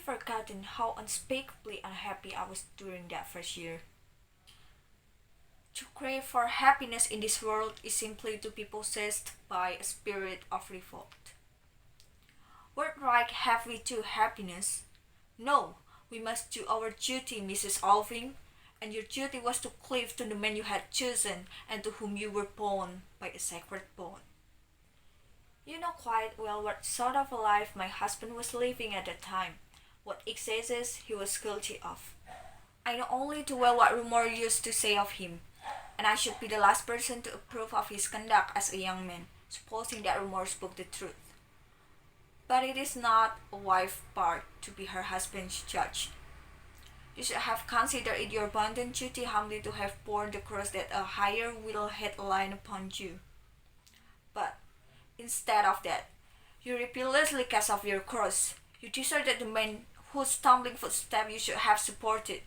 forgotten how unspeakably unhappy I was during that first year. To crave for happiness in this world is simply to be possessed by a spirit of revolt. What right have we to happiness? No, we must do our duty, Mrs. Alving, and your duty was to cleave to the man you had chosen and to whom you were bound by a sacred bond. You know quite well what sort of a life my husband was living at that time, what excesses he was guilty of. I know only too well what rumor used to say of him, and I should be the last person to approve of his conduct as a young man, supposing that rumor spoke the truth. But it is not a wife's part to be her husband's judge. You should have considered it your bounden duty humbly to have borne the cross that a higher will had laid upon you. But instead of that, you repeatedly cast off your cross. You deserted the man whose stumbling footstep you should have supported.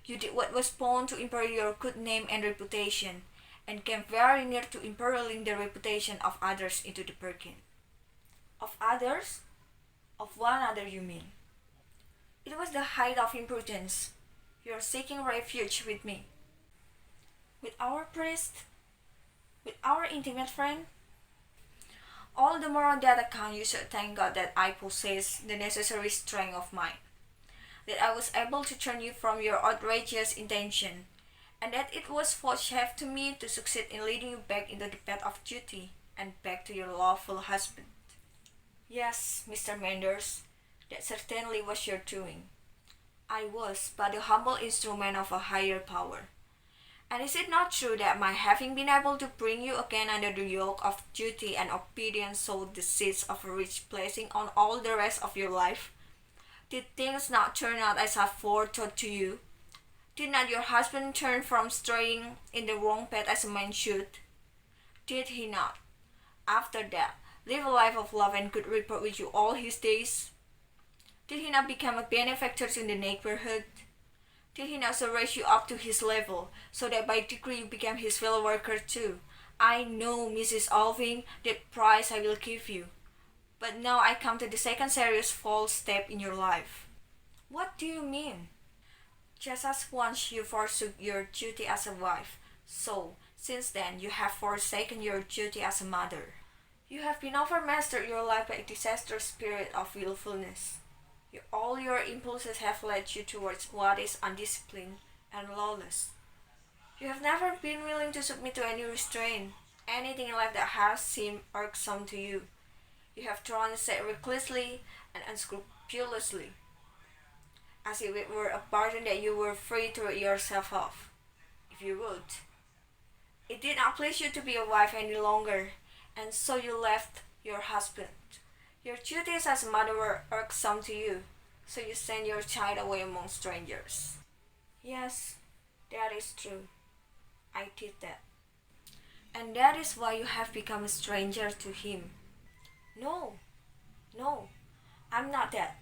You did what was bound to imperil your good name and reputation, and came very near to imperiling the reputation of others into the bargain. Of others? Of one other, you mean? It was the height of imprudence. You are seeking refuge with me. With our priest? With our intimate friend? All the more on that account you should thank God that I possess the necessary strength of mind, that I was able to turn you from your outrageous intention, and that it was vouchsafed to me to succeed in leading you back into the path of duty and back to your lawful husband. Yes, Mr. Manders, that certainly was your doing. I was but the humble instrument of a higher power. And is it not true that my having been able to bring you again under the yoke of duty and obedience sowed the seeds of a rich blessing on all the rest of your life? Did things not turn out as I foretold to you? Did not your husband turn from straying in the wrong path as a man should? Did he not, after that, live a life of love and good report with you all his days? Did he not become a benefactor in the neighborhood? Did he not so raise you up to his level, so that by degree you became his fellow worker too? I know, Mrs. Alving, the price I will give you. But now I come to the second serious false step in your life. What do you mean? Just as once you forsook your duty as a wife, so since then you have forsaken your duty as a mother. You have been overmastered your life by a disastrous spirit of willfulness. All your impulses have led you towards what is undisciplined and lawless. You have never been willing to submit to any restraint, anything in life that has seemed irksome to you. You have drawn aside recklessly and unscrupulously, as if it were a burden that you were free to rid yourself of, if you would. It did not please you to be a wife any longer, and so you left your husband. Your duties as a mother were irksome to you, so you sent your child away among strangers. Yes, that is true. I did that. And that is why you have become a stranger to him. No, no, I'm not that.